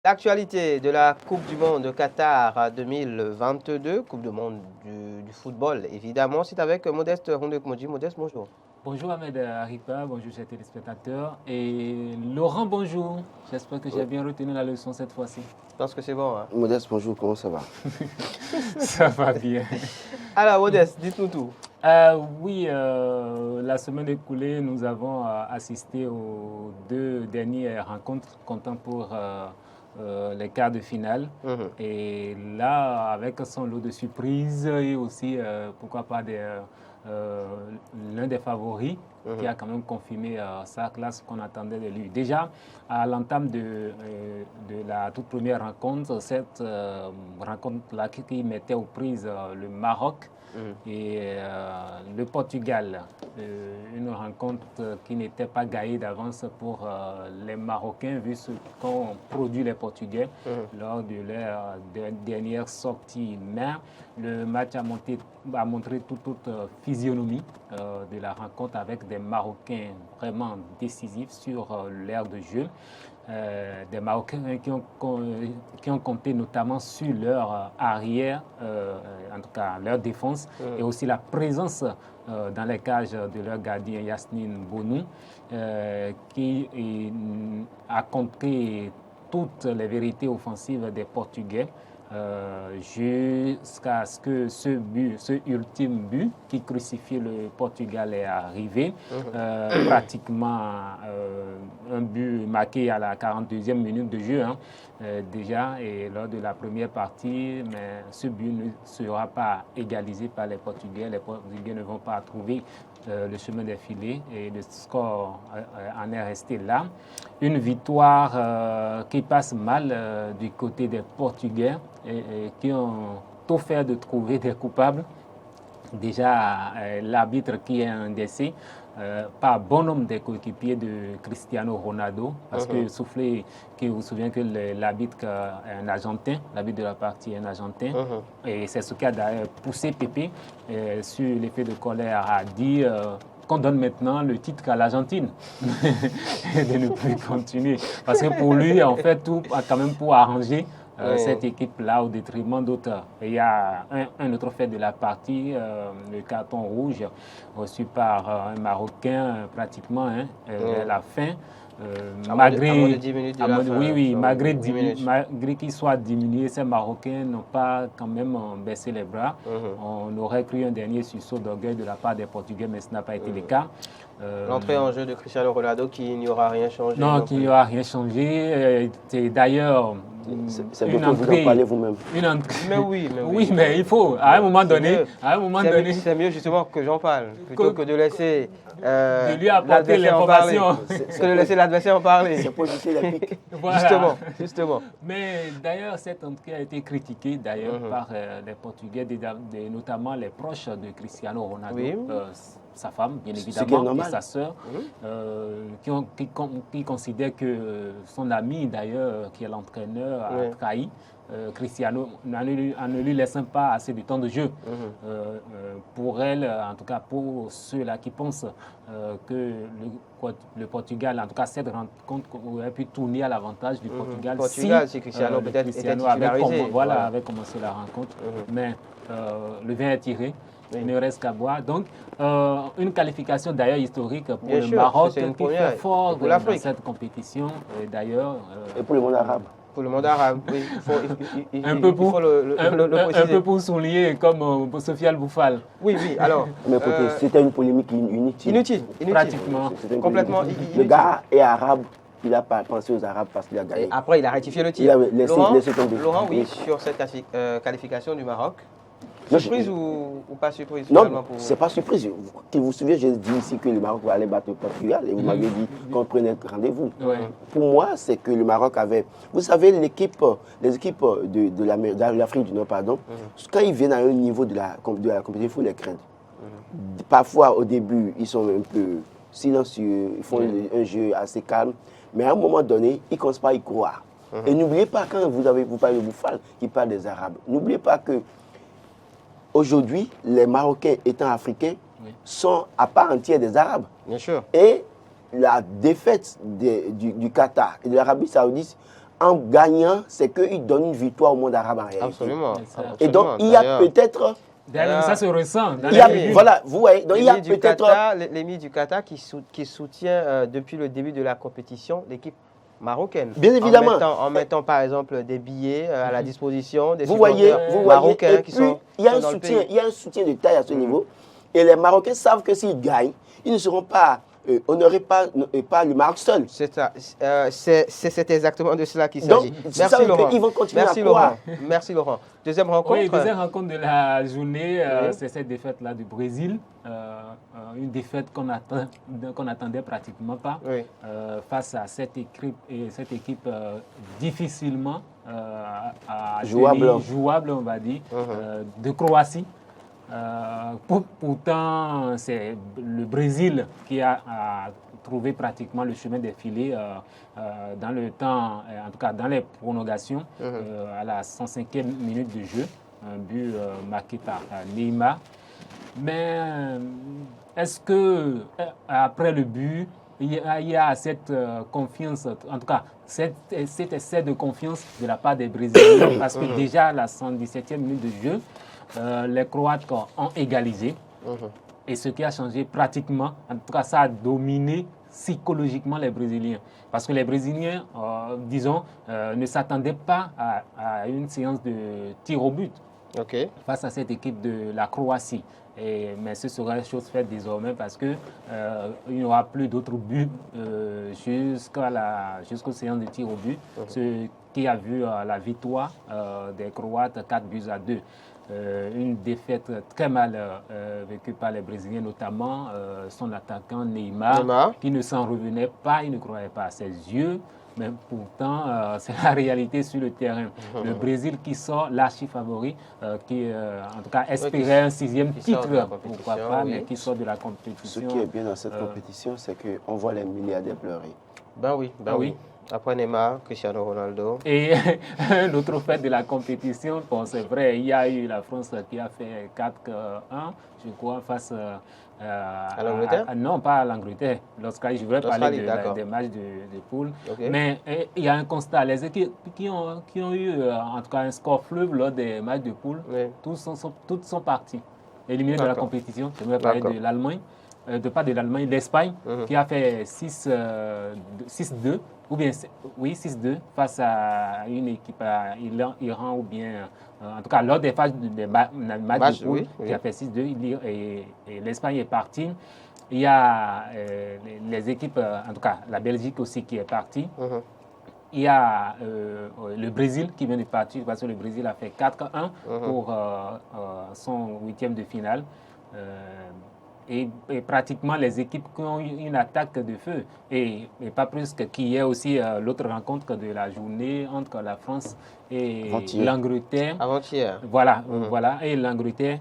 L'actualité de la Coupe du Monde Qatar 2022, Coupe du Monde du football, évidemment, c'est avec Modeste Rondek-Modji. Modeste, bonjour. Bonjour Ahmed Aripa, bonjour chers téléspectateurs. Et Laurent, bonjour. J'espère que j'ai bien retenu la leçon cette fois-ci. Je pense que c'est bon. Hein? Modeste, bonjour, comment ça va? Ça va bien. Alors Modeste, dites-nous tout. Oui, la semaine écoulée, nous avons assisté aux deux dernières rencontres comptant pour les quarts de finale. Et là, avec son lot de surprises et aussi, pourquoi pas, l'un des favoris qui a quand même confirmé sa classe qu'on attendait de lui. Déjà, à l'entame de la toute première rencontre, cette rencontre-là qui mettait aux prises le Maroc et le Portugal. Une rencontre qui n'était pas gagnée d'avance pour les Marocains, vu ce qu'ont produit les Portugais lors de leur dernière sortie. Mais le match a montré toute physionomie de la rencontre avec des Marocains vraiment décisifs sur l'aire de jeu. Des Marocains qui ont compté notamment sur leur arrière, en tout cas leur défense, et aussi la présence dans les cages de leur gardien Yasmine Bonou, qui a contré toutes les vérités offensives des Portugais. Jusqu'à ce que ce ultime but qui crucifie le Portugal est arrivé. Pratiquement un but marqué à la 42e minute de jeu déjà, et lors de la première partie, mais ce but ne sera pas égalisé par les Portugais. Les Portugais ne vont pas trouver le chemin des filets et le score en est resté là. Une victoire qui passe mal du côté des Portugais et qui ont tout fait de trouver des coupables. Déjà, l'arbitre qui est indécis, pas bon nombre des coéquipiers de Cristiano Ronaldo, parce que soufflé, qui vous souvient que l'arbitre est un Argentin, l'arbitre de la partie est un Argentin, et c'est ce qui a d'ailleurs poussé Pépé sur l'effet de colère à dire qu'on donne maintenant le titre à l'Argentine et de ne plus continuer. Parce que pour lui, en fait, tout quand même pour arranger cette équipe-là au détriment d'autres. Il y a un autre fait de la partie, le carton rouge reçu par un Marocain pratiquement à la fin. Malgré 10 minutes de la fin. Oui, malgré qu'ils soient diminués, ces Marocains n'ont pas quand même baissé les bras. On aurait cru un dernier sursaut d'orgueil de la part des Portugais, mais ce n'a pas été le cas. L'entrée en jeu de Cristiano Ronaldo qui n'y aura rien changé. Non, qui n'y aura rien changé. C'est d'ailleurs c'est une entrée. Vous en parlez vous-même. Une entrée. Mais oui. Oui, mais il faut, à un moment donné. C'est mieux justement que j'en parle, plutôt que de laisser de lui apporter l'information. Que de laisser l'adversaire en parler. C'est pour éviter la pique. Voilà. Justement. Mais d'ailleurs, cette entrée a été critiquée par les Portugais, notamment les proches de Cristiano Ronaldo. Oui. Sa femme, bien évidemment, et sa sœur, qui considèrent que son ami, d'ailleurs, qui est l'entraîneur, a trahi Cristiano en ne lui laissant pas assez de temps de jeu. Pour elle, en tout cas pour ceux-là qui pensent que le Portugal, en tout cas cette rencontre aurait pu tourner à l'avantage du Portugal. Si Cristiano peut-être était titularisé. Avait commencé la rencontre. Mais le vin est tiré. Il ne reste qu'à boire. Donc, une qualification d'ailleurs historique pour le Maroc qui fait fort dans cette compétition. D'ailleurs, et pour le monde arabe. Pour le monde arabe, oui. Un peu pour souligner comme Sofiane Boufal. Oui, alors. Mais c'était une polémique inutile. Inutile. Pratiquement. Complètement inutile. Le gars est arabe. Il n'a pas pensé aux Arabes parce qu'il a gagné. Et après, il a rectifié le tir. Il a laissé tomber. Laurent, oui, sur cette qualification du Maroc. Surprise ou pas surprise? Non, c'est pas surprise. Vous vous souvenez, j'ai dit ici que le Maroc va aller battre le Portugal et vous m'avez dit qu'on prenait rendez-vous. Pour moi, c'est que le Maroc avait... Vous savez, les équipes de l'Afrique du Nord, quand ils viennent à un niveau de la compétition, il faut les craindre. Parfois, au début, ils sont un peu silencieux, ils font un jeu assez calme, mais à un moment donné, ils ne commencent pas à y croire. Et n'oubliez pas, quand vous parlez de Boufal, qui parle des Arabes, n'oubliez pas que aujourd'hui, les Marocains étant africains sont à part entière des Arabes. Bien sûr. Et la défaite du Qatar et de l'Arabie Saoudite en gagnant, c'est qu'ils donnent une victoire au monde arabe en réalité. Absolument. Et donc, il y a peut-être... D'ailleurs, ça se ressent. Voilà, vous voyez, donc il y a peut-être... L'émir du Qatar qui soutient depuis le début de la compétition l'équipe marocaine. Bien évidemment. En mettant par exemple des billets à la disposition des marocains qui sont il y a un soutien de taille à ce niveau. Et les Marocains savent que s'ils gagnent, ils ne seront pas honorés par le Maroc seul. C'est ça. C'est exactement de cela qu'il s'agit. Merci Laurent. Ils vont continuer à croire. Merci Laurent. Deuxième rencontre. Oui, deuxième rencontre de la journée, c'est cette défaite-là du Brésil. Une défaite qu'on n'attendait pratiquement pas face à cette équipe difficilement jouable, on va dire, de Croatie. Pourtant, c'est le Brésil qui a trouvé pratiquement le chemin des filets dans le temps, en tout cas dans les prolongations, à la 105e minute de jeu, un but marqué par Neymar. Mais est-ce que après le but, il y a cette confiance, en tout cas cet essai de confiance de la part des Brésiliens, parce que déjà à la 117e minute de jeu, les Croates ont égalisé. Et ce qui a changé pratiquement, en tout cas ça a dominé psychologiquement les Brésiliens. Parce que les Brésiliens, disons, ne s'attendaient pas à une séance de tir au but face à cette équipe de la Croatie. Mais ce sera chose faite désormais parce qu'il n'y aura plus d'autres buts jusqu'aux séances de tir au but, ce qui a vu la victoire des Croates 4-2. Une défaite très mal vécue par les Brésiliens, notamment son attaquant Neymar, qui ne s'en revenait pas, il ne croyait pas à ses yeux. Mais pourtant, c'est la réalité sur le terrain. Le Brésil qui sort l'archi-favori, qui en tout cas espérait un 6e titre, pourquoi pas, mais qui sort de la compétition. Ce qui est bien dans cette compétition, c'est qu'on voit les milliardaires pleurer. Ben oui. Après Neymar, Cristiano Ronaldo. Et l'autre fait de la compétition, bon, c'est vrai, il y a eu la France qui a fait 4-1, je crois, face à l'Angleterre. Non, pas à l'Angleterre. Je voulais parler des matchs de poule. Mais il y a un constat. Les équipes qui ont eu, en tout cas, un score fleuve lors des matchs de poule, toutes sont parties, éliminées de la compétition. Je voulais parler de l'Allemagne. L'Espagne, qui a fait 6-2, ou bien 6-2 face à une équipe à Iran, ou bien, en tout cas, lors des phases des matchs de poule, qui a fait 6-2, et l'Espagne est partie. Il y a les équipes, en tout cas, la Belgique aussi qui est partie. Il y a le Brésil qui vient de partir, parce que le Brésil a fait 4-1 pour son 8e de finale. Et pratiquement les équipes qui ont eu une attaque de feu. Et pas plus qu'il y ait aussi l'autre rencontre de la journée entre la France et l'Angleterre. Avant-hier. Voilà, et l'Angleterre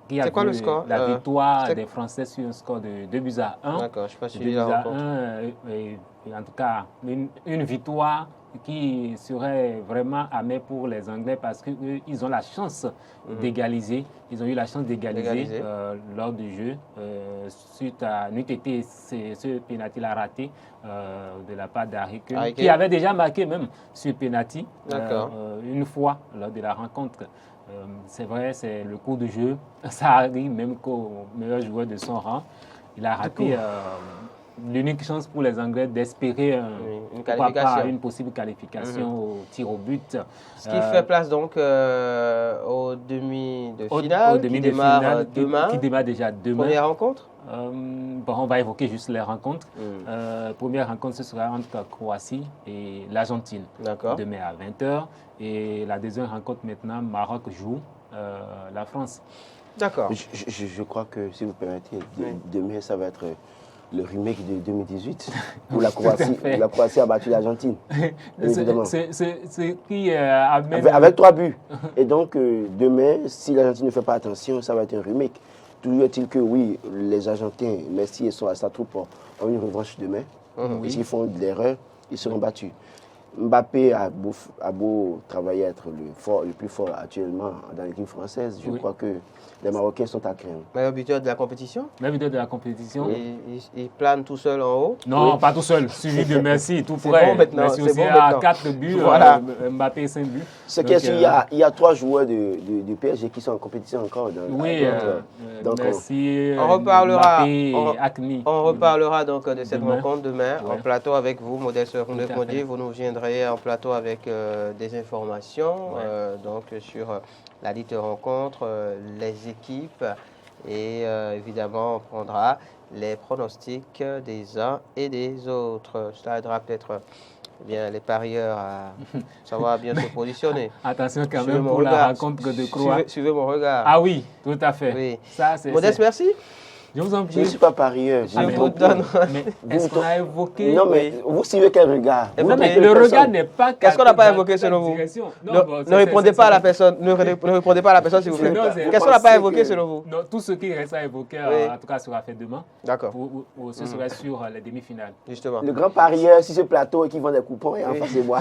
qui a vu le score la victoire des Français sur un score de 2-1. D'accord, je ne sais pas si la rencontre. En tout cas, une victoire qui serait vraiment amère pour les Anglais parce qu'ils ont la chance d'égaliser. Ils ont eu la chance d'égaliser lors du jeu suite à ce pénalty-là raté de la part d'Harry Kane, qui avait déjà marqué même ce pénalty une fois lors de la rencontre. C'est vrai, c'est le coup de jeu. Ça arrive même qu'au meilleur joueur de son rang. Il a raté l'unique chance pour les Anglais d'espérer une possible qualification au tir au but. Ce qui fait place donc au demi de finale qui démarre demain. Qui démarre déjà demain. Première rencontre on va évoquer juste les rencontres. Première rencontre, ce sera entre Croatie et l'Argentine. Demain à 20h. Et la deuxième rencontre maintenant, Maroc joue la France. D'accord. Je crois que, si vous permettez, demain, ça va être le remake de 2018 où la Croatie a battu l'Argentine. C'est qui amène... Avec 3 buts. Et donc, demain, si l'Argentine ne fait pas attention, ça va être un remake. Toujours est-il que, oui, les Argentins, Messi et sa troupe ont une revanche demain. Et s'ils font de l'erreur, ils seront battus. Mbappé a beau travailler à être le plus fort actuellement dans l'équipe française. Je crois que les Marocains sont à craindre. Meilleur buteur de la compétition? Meilleur buteur de la compétition. Il plane tout seul en haut? Non, pas tout seul. Suivi de Messi, tout près. Bon maintenant. Messi aussi bon a 4 buts. Voilà. Mbappé 5 buts. Ce qui est sûr, il y a 3 joueurs de PSG qui sont en compétition encore. Messi, on reparlera, Mbappé, Hakimi. On reparlera donc de cette rencontre demain en plateau avec vous, Modeste Houndé-Kondji. Vous nous viendrez en plateau avec des informations donc sur la dite rencontre, les équipes et évidemment on prendra les pronostics des uns et des autres. Cela aidera peut-être bien les parieurs à savoir bien se positionner. Attention quand même pour la rencontre de Croix. Suivez mon regard. Ah oui, tout à fait. Oui. Ça, Modeste, merci. Je vous en prie. Je ne suis pas parieur. Je vous donne. Mais est-ce qu'on a évoqué... Non, mais vous suivez quel regard? Non, mais le regard n'est pas... Qu'est-ce qu'on n'a pas évoqué selon vous? Ne répondez pas à la personne. Ne répondez pas à la personne, s'il vous plaît. Qu'est-ce qu'on n'a pas évoqué selon vous? Non, tout ce qui reste à évoquer, en tout cas, sera fait demain. D'accord. Ce serait sur les demi-finales. Justement. Le grand parieur sur ce plateau et qui vend des coupons est en face de moi.